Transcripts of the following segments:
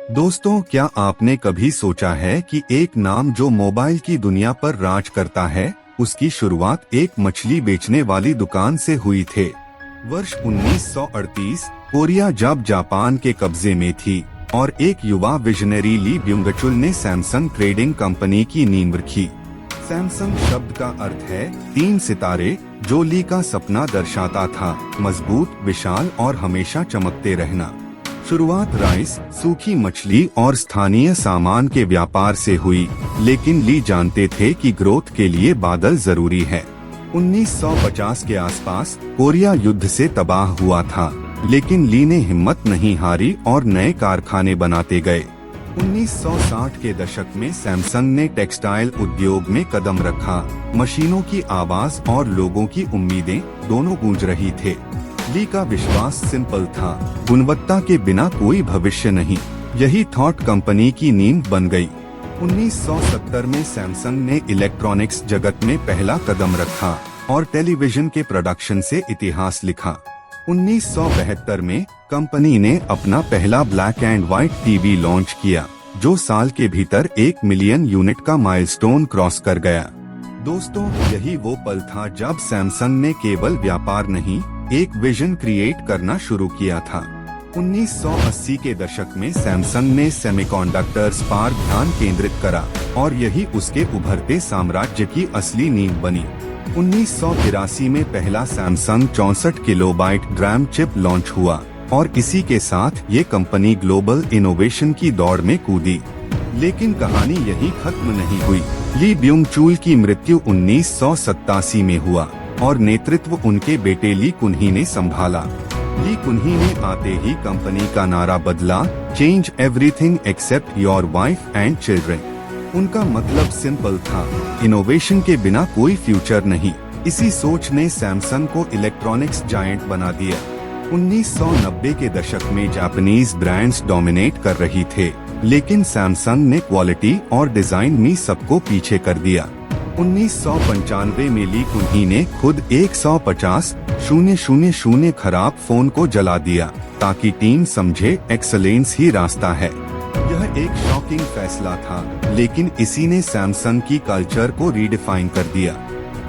दोस्तों, क्या आपने कभी सोचा है कि एक नाम जो मोबाइल की दुनिया पर राज करता है, उसकी शुरुआत एक मछली बेचने वाली दुकान से हुई थे। वर्ष 1938 कोरिया जब जापान के कब्जे में थी और एक युवा विजनरी ली ब्युंगचुल ने सैमसंग ट्रेडिंग कंपनी की नींव रखी। सैमसंग शब्द का अर्थ है 3 सितारे, जो ली का सपना दर्शाता था, मजबूत, विशाल और हमेशा चमकते रहना। शुरुआत राइस, सूखी मछली और स्थानीय सामान के व्यापार से हुई, लेकिन ली जानते थे कि ग्रोथ के लिए बादल जरूरी है। 1950 के आसपास कोरिया युद्ध से तबाह हुआ था, लेकिन ली ने हिम्मत नहीं हारी और नए कारखाने बनाते गए। 1960 के दशक में सैमसंग ने टेक्सटाइल उद्योग में कदम रखा। मशीनों की आवाज और लोगों की उम्मीदें दोनों गूंज रही थे। ली का विश्वास सिंपल था, गुणवत्ता के बिना कोई भविष्य नहीं। यही थॉट कंपनी की नींव बन गई। 1970 में सैमसंग ने इलेक्ट्रॉनिक्स जगत में पहला कदम रखा और टेलीविजन के प्रोडक्शन से इतिहास लिखा। 1972 में कंपनी ने अपना पहला black and white TV launch किया, जो साल के भीतर 1 मिलियन यूनिट का माइलस्टोन क्रॉस कर गया। दोस्तों, यही वो पल था जब सैमसंग ने केवल व्यापार नहीं, एक विजन क्रिएट करना शुरू किया था। 1980 के दशक में सैमसंग ने सेमीकंडक्टर्स पर ध्यान केंद्रित करा और यही उसके उभरते साम्राज्य की असली नींव बनी। 1983 में पहला Samsung 64 kilobyte RAM chip launch हुआ और इसी के साथ ये कंपनी ग्लोबल इनोवेशन की दौड़ में कूदी। लेकिन कहानी यही खत्म नहीं हुई। ली ब्युंगचुल की मृत्यु 1987 में हुआ और नेतृत्व उनके बेटे ली कुनही ने संभाला। ली कुनही ने आते ही कंपनी का नारा बदला, change everything except your wife and children. उनका मतलब सिंपल था, इनोवेशन के बिना कोई फ्यूचर नहीं। इसी सोच ने सैमसंग को इलेक्ट्रॉनिक्स जायंट बना दिया। 1990 के दशक में जापानीज ब्रांड्स डोमिनेट कर रही थे, लेकिन सैमसंग ने क्वालिटी और डिजाइन में सबको पीछे कर दिया। 1995 में ली कुनही ने खुद 150,000 खराब फोन को जला दिया, ताकि टीम समझे एक्सलेंस ही रास्ता है। यह एक शॉकिंग फैसला था, लेकिन इसी ने सैमसंग की कल्चर को रीडिफाइन कर दिया।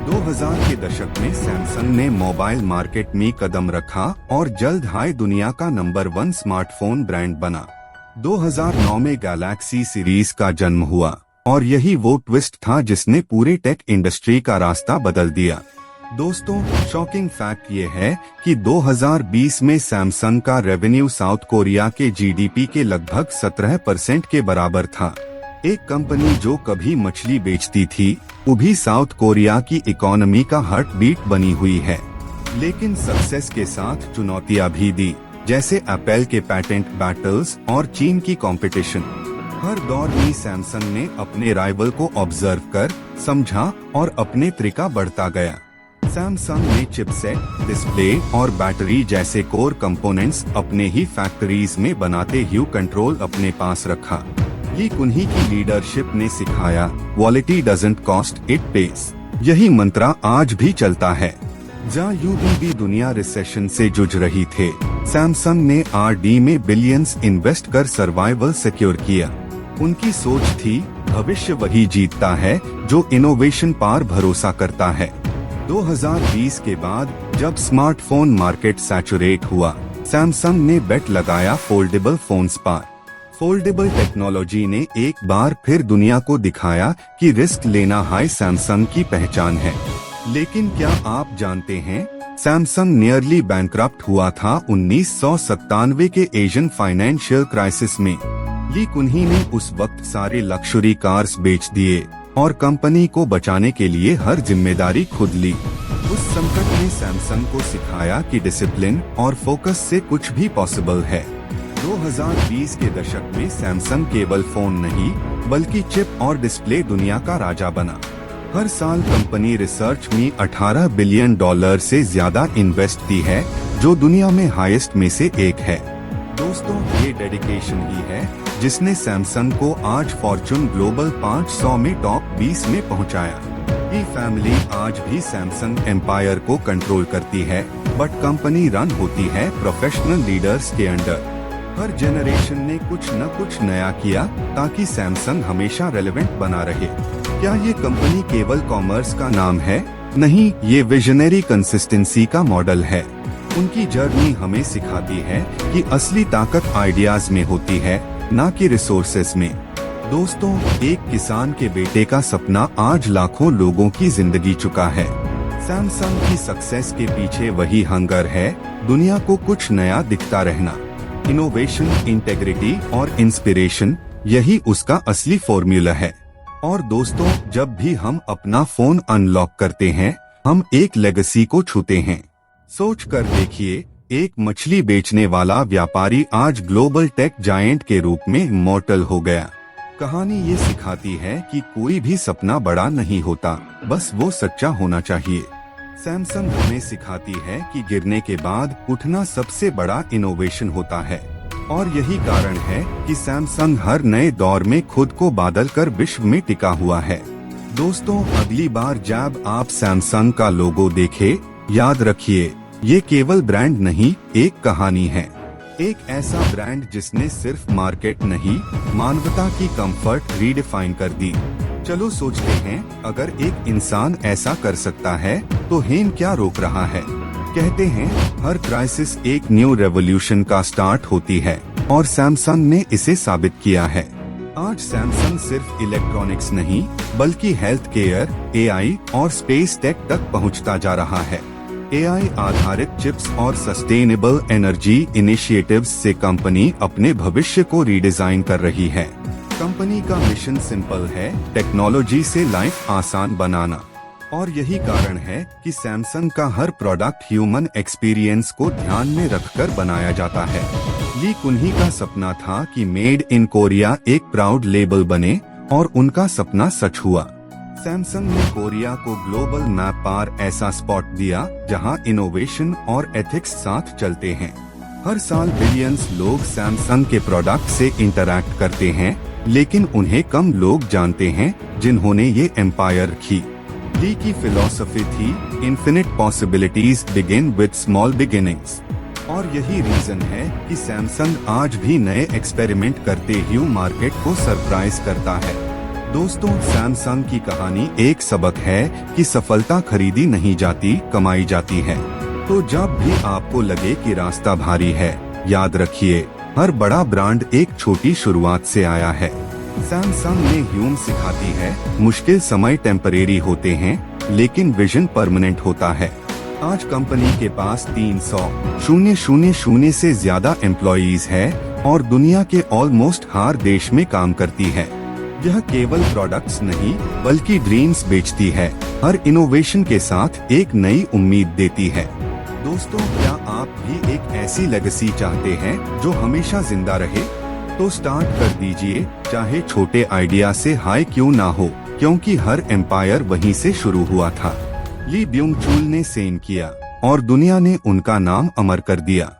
2000 के दशक में सैमसंग ने मोबाइल मार्केट में कदम रखा और जल्द हाई दुनिया का नंबर 1 स्मार्टफोन ब्रांड बना। 2009 में गैलेक्सी सीरीज का जन्म हुआ और यही वो ट्विस्ट था जिसने पूरे टेक इंडस्ट्री का रास्ता बदल दिया। दोस्तों, शॉकिंग फैक्ट ये है कि 2020 में सैमसंग का रेवेन्यू साउथ कोरिया के जीडीपी के लगभग 17% के बराबर था। एक कंपनी जो कभी मछली बेचती थी, वो भी साउथ कोरिया की इकोनॉमी का हार्ट बीट बनी हुई है। लेकिन सक्सेस के साथ चुनौतियां भी दी, जैसे एप्पल के पैटेंट बैटल्स और चीन की कंपटीशन। हर दौर में सैमसंग ने अपने राइवल को ऑब्जर्व कर, समझा और अपने तरीका बढ़ता गया। सैमसंग ने चिपसेट, डिस्प्ले और बैटरी जैसे कोर कंपोनेंट्स अपने ही फैक्ट्रीज में बनाते हुए कंट्रोल अपने पास रखा। ली कुनही की लीडरशिप ने सिखाया, quality doesn't cost, it pays. यही मंत्रा आज भी चलता है। जहाँ यूबीबी दुनिया रिसेशन से जूझ रही थे, सैमसंग ने R&D में बिलियंस इन्वेस्ट कर सर्वाइवल सिक्योर किया। उनकी सोच थी, भविष्य वही जीतता है जो इनोवेशन पर भरोसा करता है। 2020 के बाद जब स्मार्टफोन मार्केट सैचुरेट हुआ, सैमसंग ने बेट लगाया फोल्डेबल फोन्स पर। फोल्डेबल टेक्नोलॉजी ने एक बार फिर दुनिया को दिखाया कि रिस्क लेना हाई सैमसंग की पहचान है। लेकिन क्या आप जानते हैं, सैमसंग नियरली बैंकरप्ट हुआ था 1997 के एशियन फाइनेंशियल क्राइसिस में। ली कुनही ने उस वक्त सारे लक्जरी कार्स बेच दिए और कंपनी को बचाने के लिए हर जिम्मेदारी खुद ली। उस संकट ने सैमसंग को सिखाया कि डिसिप्लिन और फोकस से कुछ भी पॉसिबल है। 2020 के दशक में सैमसंग केवल फोन नहीं, बल्कि चिप और डिस्प्ले दुनिया का राजा बना। हर साल कंपनी रिसर्च में $18 बिलियन से ज्यादा इन्वेस्ट की है, जो दुनिया में हाईएस्ट में से एक है। दोस्तों, ये डेडिकेशन ही है जिसने सैमसंग को आज फॉर्च्यून ग्लोबल 500 में टॉप 20 में पहुंचाया। ये फैमिली आज भी सैमसंग एम्पायर को कंट्रोल करती है, बट कंपनी रन होती है प्रोफेशनल लीडर्स के अंडर। हर जनरेशन ने कुछ न कुछ नया किया ताकि सैमसंग हमेशा रेलेवेंट बना रहे। क्या ये कंपनी केवल कॉमर्स का नाम है? नहीं, ये विजनरी कंसिस्टेंसी का मॉडल है। उनकी जर्नी हमें सिखाती है कि असली ताकत आइडियाज में होती है, न कि रिसोर्सेस में। दोस्तों, एक किसान के बेटे का सपना आज लाखों लोगों की जिंदगी चुका है। सैमसंग की सक्सेस के पीछे वही हंगर है, दुनिया को कुछ नया दिखता रहना। इनोवेशन, इंटेग्रिटी और इंस्पिरेशन, यही उसका असली फॉर्मूला है। और दोस्तों, जब भी हम अपना फोन अनलॉक करते हैं, हम एक लेगेसी को छूते हैं। सोच कर देखिए, एक मछली बेचने वाला व्यापारी आज ग्लोबल टेक जायंट के रूप में इमॉर्टल हो गया। कहानी ये सिखाती है कि कोई भी सपना बड़ा नहीं होता, बस वो सच्चा होना चाहिए। सैमसंग हमें सिखाती है कि गिरने के बाद उठना सबसे बड़ा इनोवेशन होता है। और यही कारण है कि सैमसंग हर नए दौर में खुद को बादल कर विश्व में टिका हुआ है। दोस्तों, अगली बार जब आप सैमसंग का लोगो देखें, याद रखिए, ये केवल ब्रांड नहीं, एक कहानी है। एक ऐसा ब्रांड जिसने सिर्फ मार्केट नहीं, मानवता की कंफर्ट रीडिफाइन कर दी। चलो सोचते हैं, अगर एक इंसान ऐसा कर सकता है तो हेन क्या रोक रहा है। कहते हैं, हर क्राइसिस एक न्यू रेवोल्यूशन का स्टार्ट होती है, और सैमसंग ने इसे साबित किया है। आज सैमसंग सिर्फ इलेक्ट्रॉनिक्स नहीं, बल्कि हेल्थ केयर, एआई और स्पेस टेक तक पहुंचता जा रहा है। एआई आधारित चिप्स और सस्टेनेबल एनर्जी इनिशिएटिव्स से कंपनी अपने भविष्य को रीडिजाइन कर रही है। कंपनी का मिशन सिंपल है, टेक्नोलॉजी से लाइफ आसान बनाना। और यही कारण है कि सैमसंग का हर प्रोडक्ट ह्यूमन एक्सपीरियंस को ध्यान में रखकर बनाया जाता है। ली कुन्ही का सपना था कि मेड इन कोरिया एक प्राउड लेबल बने, और उनका सपना सच हुआ। सैमसंग ने कोरिया को ग्लोबल मैप पर ऐसा स्पॉट दिया जहां इनोवेशन और एथिक्स साथ चलते हैं। हर साल बिलियंस लोग सैमसंग के प्रोडक्ट से इंटरैक्ट करते हैं, लेकिन उन्हें कम लोग जानते हैं जिन्होंने ये एम्पायर रखी। ली की फिलॉसफी थी, infinite possibilities begin with small beginnings. और यही रीजन है कि सैमसंग आज भी नए एक्सपेरिमेंट करते हुए मार्केट को सरप्राइज करता है। दोस्तों, सैमसंग की कहानी एक सबक है कि सफलता खरीदी नहीं जाती, कमाई जाती है। तो जब भी आपको लगे कि रास्ता भारी है, याद रखिए, हर बड़ा ब्रांड एक छोटी शुरुआत से आया है। सैमसंग ने ह्यूम सिखाती है, मुश्किल समय टेम्परेरी होते हैं, लेकिन विजन परमानेंट होता है। आज कंपनी के पास 300,000 से ज्यादा एम्प्लॉइज है, और दुनिया के ऑलमोस्ट हर देश में काम करती है। यह केवल प्रोडक्ट्स नहीं, बल्कि ड्रीम्स बेचती है, हर इनोवेशन के साथ एक नई उम्मीद देती है। दोस्तों, क्या आप भी एक ऐसी लेगेसी चाहते हैं जो हमेशा जिंदा रहे? तो स्टार्ट कर दीजिए, चाहे छोटे आइडिया से हाई क्यों ना हो, क्योंकि हर एम्पायर वहीं से शुरू हुआ था। ली ब्यूंग-चुल ने सेम किया, और दुनिया ने उनका नाम अमर कर दिया।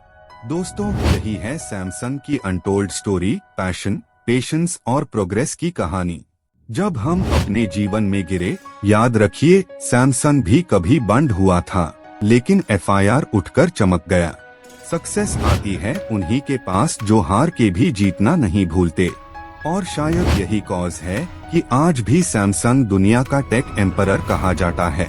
दोस्तों, यही है सैमसंग की अनटोल्ड स्टोरी, पैशन, पेशेंस और प्रोग्रेस की कहानी। जब हम अपने जीवन में गिरे, याद रखिए, सैमसंग भी कभी बंद हुआ था, लेकिन एफआईआर उठकर चमक गया। सक्सेस आती है उन्हीं के पास जो हार के भी जीतना नहीं भूलते। और शायद यही कॉज है कि आज भी सैमसंग दुनिया का टेक एम्परर कहा जाता है।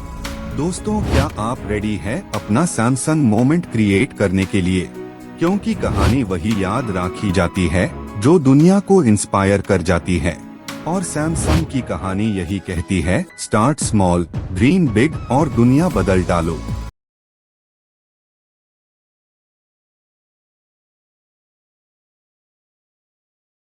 दोस्तों, क्या आप रेडी हैं अपना सैमसंग मोमेंट क्रिएट करने के लिए? क्योंकि कहानी वही याद रखी जाती है जो दुनिया को इंस्पायर कर जाती है। और सैमसंग की कहानी यही कहती है, स्टार्ट स्मॉल, ड्रीम बिग और दुनिया बदल डालो।